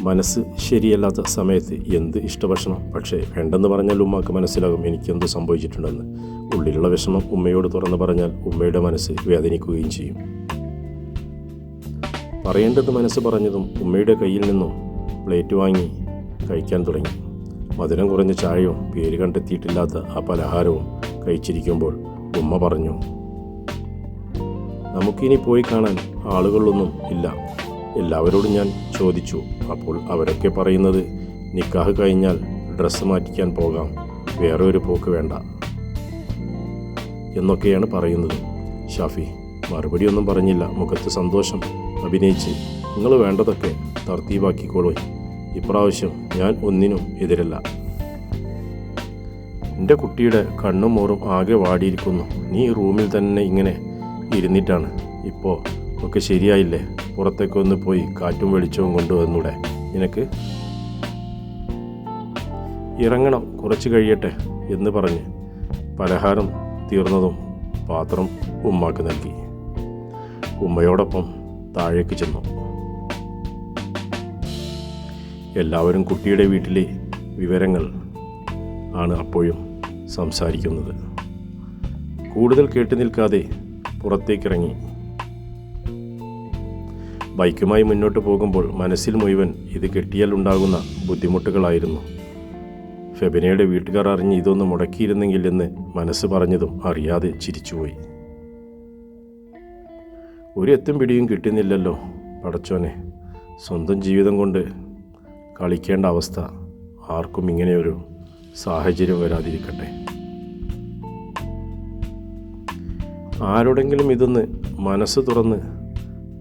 മനസ്സ് ശരിയല്ലാത്ത സമയത്ത് എന്ത് ഇഷ്ടഭക്ഷണം, പക്ഷേ വേണ്ടെന്ന് പറഞ്ഞാൽ ഉമ്മക്ക് മനസ്സിലാകും എനിക്കെന്ത് സംഭവിച്ചിട്ടുണ്ടെന്ന്. ഉള്ളിലുള്ള വിഷമം ഉമ്മയോട് തുറന്നു പറഞ്ഞാൽ ഉമ്മയുടെ മനസ്സ് വേദനിക്കുകയും ചെയ്യും. പറയേണ്ടത് മനസ്സ് പറഞ്ഞതും ഉമ്മയുടെ കയ്യിൽ നിന്നും പ്ലേറ്റ് വാങ്ങി കഴിക്കാൻ തുടങ്ങി. മധുരം കുറഞ്ഞ ചായയും പേര് കണ്ടെത്തിയിട്ടില്ലാത്ത ആ പലഹാരവും കഴിച്ചിരിക്കുമ്പോൾ ഉമ്മ പറഞ്ഞു, നമുക്കിനി പോയി കാണാൻ ആളുകളൊന്നും ഇല്ല. എല്ലാവരോടും ഞാൻ ചോദിച്ചു. അപ്പോൾ അവരൊക്കെ പറയുന്നത് നിക്കാഹ് കഴിഞ്ഞാൽ ഡ്രസ്സ് മാറ്റിക്കാൻ പോകാം, വേറെ ഒരു പോക്ക് വേണ്ട എന്നൊക്കെയാണ് പറയുന്നത്. ഷാഫി മറുപടിയൊന്നും പറഞ്ഞില്ല. മുഖത്ത് സന്തോഷം അഭിനയിച്ച്, നിങ്ങൾ വേണ്ടതൊക്കെ തർത്തീബാക്കിക്കോളൂ, ഇപ്രാവശ്യം ഞാൻ ഒന്നിനും എതിരല്ല. എൻ്റെ കുട്ടിയുടെ കണ്ണും മോറും ആകെ വാടിയിരിക്കുന്നു. നീ റൂമിൽ തന്നെ ഇങ്ങനെ ഇരുന്നിട്ടാണ് ഇപ്പോൾ ഒക്കെ ശരിയായില്ലേ? പുറത്തേക്കൊന്ന് പോയി കാറ്റും വെളിച്ചവും കൊണ്ടുവന്നൂടെ നിനക്ക്? ഇറങ്ങണം, കുറച്ച് കഴിയട്ടെ എന്ന് പറഞ്ഞ് പലഹാരം തീർന്നതും പാത്രം ഉമ്മാക്ക് നൽകി. ഉമ്മയോടൊപ്പം താഴേക്ക് ചെന്നു. എല്ലാവരും കുട്ടിയുടെ വീട്ടിലെ വിവരങ്ങൾ ആണ് അപ്പോഴും സംസാരിക്കുന്നത്. കൂടുതൽ കേട്ടു നിൽക്കാതെ പുറത്തേക്കിറങ്ങി. ബൈക്കുമായി മുന്നോട്ട് പോകുമ്പോൾ മനസ്സിൽ മുഴുവൻ ഇത് കെട്ടിയാൽ ഉണ്ടാകുന്ന ബുദ്ധിമുട്ടുകളായിരുന്നു. ഫെബിനയുടെ വീട്ടുകാർ അറിഞ്ഞ് ഇതൊന്ന് മുടക്കിയിരുന്നെങ്കിൽ എന്ന് മനസ്സ് പറഞ്ഞതും അറിയാതെ ചിരിച്ചുപോയി. ഒരു എത്തും പിടിയും കിട്ടുന്നില്ലല്ലോ പടച്ചോനെ. സ്വന്തം ജീവിതം കൊണ്ട് കളിക്കേണ്ട അവസ്ഥ ആർക്കും ഇങ്ങനെയൊരു സാഹചര്യം വരാതിരിക്കട്ടെ. ആരോടെങ്കിലും ഇതൊന്ന് മനസ്സ് തുറന്ന്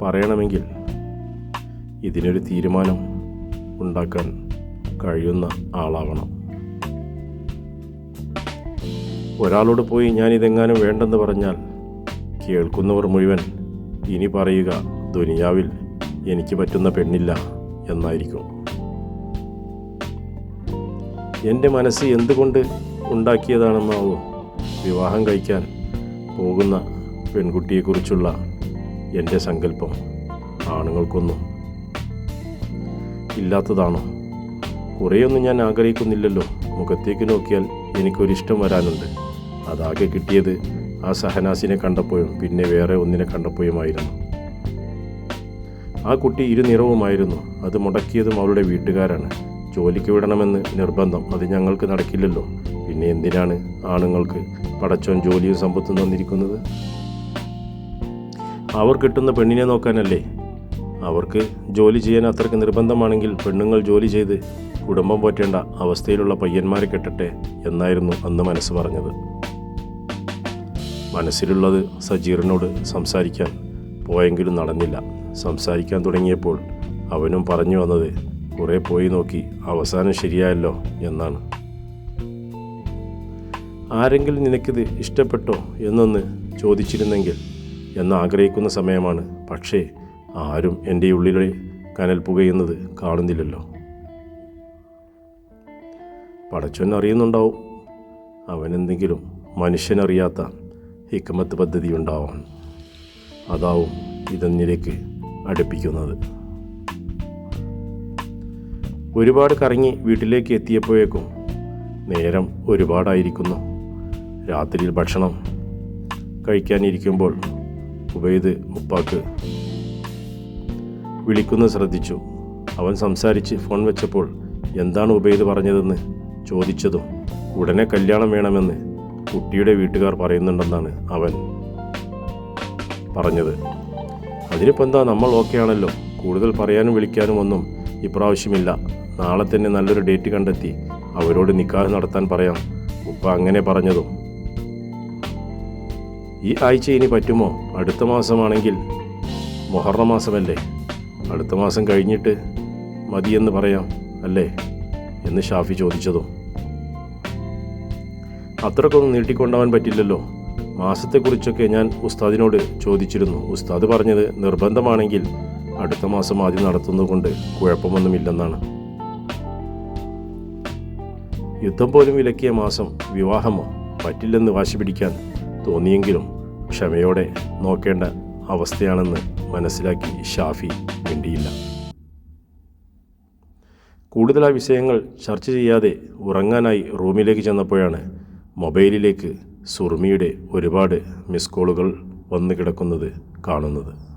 പറയണമെങ്കിൽ ഇതിനൊരു തീരുമാനം ഉണ്ടാക്കാൻ കഴിയുന്ന ആളാവണം. ഒരാളോട് പോയി ഞാനിതെങ്ങാനും വേണ്ടെന്ന് പറഞ്ഞാൽ കേൾക്കുന്നവർ മുഴുവൻ ഇനി പറയുക ദുനിയാവിൽ എനിക്ക് പറ്റുന്ന പെണ്ണില്ല എന്നായിരിക്കും. എൻ്റെ മനസ്സ് എന്തുകൊണ്ട് ഉണ്ടാക്കിയതാണെന്നാവും വിവാഹം കഴിക്കാൻ പോകുന്ന പെൺകുട്ടിയെക്കുറിച്ചുള്ള എൻ്റെ സങ്കല്പം ആണുങ്ങൾക്കൊന്നും ഇല്ലാത്തതാണോ? കുറേയൊന്നും ഞാൻ ആഗ്രഹിക്കുന്നില്ലല്ലോ. മുഖത്തേക്ക് നോക്കിയാൽ എനിക്കൊരിഷ്ടം വരാനുണ്ട്. അതാകെ കിട്ടിയത് ആ സഹനാസിനെ കണ്ടപ്പോഴും പിന്നെ വേറെ ഒന്നിനെ കണ്ടപ്പോഴുമായിരുന്നു. ആ കുട്ടി ഇരുനിറവുമായിരുന്നു. അത് മുടക്കിയതും അവളുടെ വീട്ടുകാരാണ്. ജോലിക്ക് വിടണമെന്ന് നിർബന്ധം. അത് ഞങ്ങൾക്ക് നടക്കില്ലല്ലോ. പിന്നെ എന്തിനാണ് ആണുങ്ങൾക്ക് പടച്ചോൻ ജോലിയും സമ്പത്തും തന്നിരിക്കുന്നത്? അവർ കിട്ടുന്ന പെണ്ണിനെ നോക്കാനല്ലേ? അവർക്ക് ജോലി ചെയ്യാൻ അത്രയ്ക്ക് നിർബന്ധമാണെങ്കിൽ പെണ്ണുങ്ങൾ ജോലി ചെയ്ത് കുടുംബം പോറ്റേണ്ട അവസ്ഥയിലുള്ള പയ്യന്മാരെ കെട്ടട്ടെ എന്നായിരുന്നു അന്ന് മനസ്സ് പറഞ്ഞത്. മനസ്സിലുള്ളത് സജീറിനോട് സംസാരിക്കാൻ പോയെങ്കിലും നടന്നില്ല. സംസാരിക്കാൻ തുടങ്ങിയപ്പോൾ അവനും പറഞ്ഞു വന്നത് കുറേ പോയി നോക്കി അവസാനം ശരിയായല്ലോ എന്നാണ്. ആരെങ്കിലും നിനക്കിത് ഇഷ്ടപ്പെട്ടോ എന്നൊന്ന് ചോദിച്ചിരുന്നെങ്കിൽ എന്ന് ആഗ്രഹിക്കുന്ന സമയമാണ്. പക്ഷേ ആരും എൻ്റെ ഉള്ളിലെ കനൽ പുകയുന്നത് കാണുന്നില്ലല്ലോ. പടച്ചോൻ അറിയുന്നുണ്ടാവും. അവനെന്തെങ്കിലും മനുഷ്യനറിയാത്ത ഹിക്മത്ത് പദ്ധതി ഉണ്ടാവാം. അതാവും ഇതെന്നിലേക്ക് അടുപ്പിക്കുന്നത്. ഒരുപാട് കറങ്ങി വീട്ടിലേക്ക് എത്തിയപ്പോഴേക്കും നേരം ഒരുപാടായിരിക്കുന്നു. രാത്രിയിൽ ഭക്ഷണം കഴിക്കാനിരിക്കുമ്പോൾ ഉബൈദ് ഉപ്പാക്ക് വിളിക്കുന്നത് ശ്രദ്ധിച്ചു. അവൻ സംസാരിച്ച് ഫോൺ വെച്ചപ്പോൾ എന്താണ് ഉബൈദ് പറഞ്ഞതെന്ന് ചോദിച്ചതും ഉടനെ കല്യാണം വേണമെന്ന് കുട്ടിയുടെ വീട്ടുകാർ പറയുന്നുണ്ടെന്നാണ് അവൻ പറഞ്ഞത്. അതിനിപ്പോൾ എന്താ, നമ്മൾ ഓക്കെ ആണല്ലോ. കൂടുതൽ പറയാനും വിളിക്കാനും ഒന്നും ഇപ്രാവശ്യമില്ല. നാളെ തന്നെ നല്ലൊരു ഡേറ്റ് കണ്ടെത്തി അവരോട് നിക്കാഹ് നടത്താൻ പറയാം. ഉപ്പ അങ്ങനെ പറഞ്ഞതും ഈ ആഴ്ച ഇനി പറ്റുമോ? അടുത്ത മാസമാണെങ്കിൽ മുഹറം മാസമല്ലേ, അടുത്ത മാസം കഴിഞ്ഞിട്ട് മതിയെന്ന് പറയാം അല്ലേ എന്ന് ഷാഫി ചോദിച്ചതും അത്രക്കൊന്നും നീട്ടിക്കൊണ്ടാവാൻ പറ്റില്ലല്ലോ. മാസത്തെക്കുറിച്ചൊക്കെ ഞാൻ ഉസ്താദിനോട് ചോദിച്ചിരുന്നു. ഉസ്താദ് പറഞ്ഞത് നിർബന്ധമാണെങ്കിൽ അടുത്ത മാസം ആദ്യം നടത്തുന്നതുകൊണ്ട് കുഴപ്പമൊന്നുമില്ലെന്നാണ്. യുദ്ധം പോലും വിലക്കിയ മാസം വിവാഹമോ പറ്റില്ലെന്ന് വാശി പിടിക്കാൻ തോന്നിയെങ്കിലും ക്ഷമയോടെ നോക്കേണ്ട അവസ്ഥയാണെന്ന് മനസ്സിലാക്കി ഷാഫി മിണ്ടിയില്ല. കൂടുതൽ ആ വിഷയങ്ങൾ ചർച്ച ചെയ്യാതെ ഉറങ്ങാനായി റൂമിലേക്ക് ചെന്നപ്പോഴാണ് മൊബൈലിലേക്ക് സുറുമിയുടെ ഒരുപാട് മിസ് കോളുകൾ വന്നു കിടക്കുന്നത് കാണുന്നത്.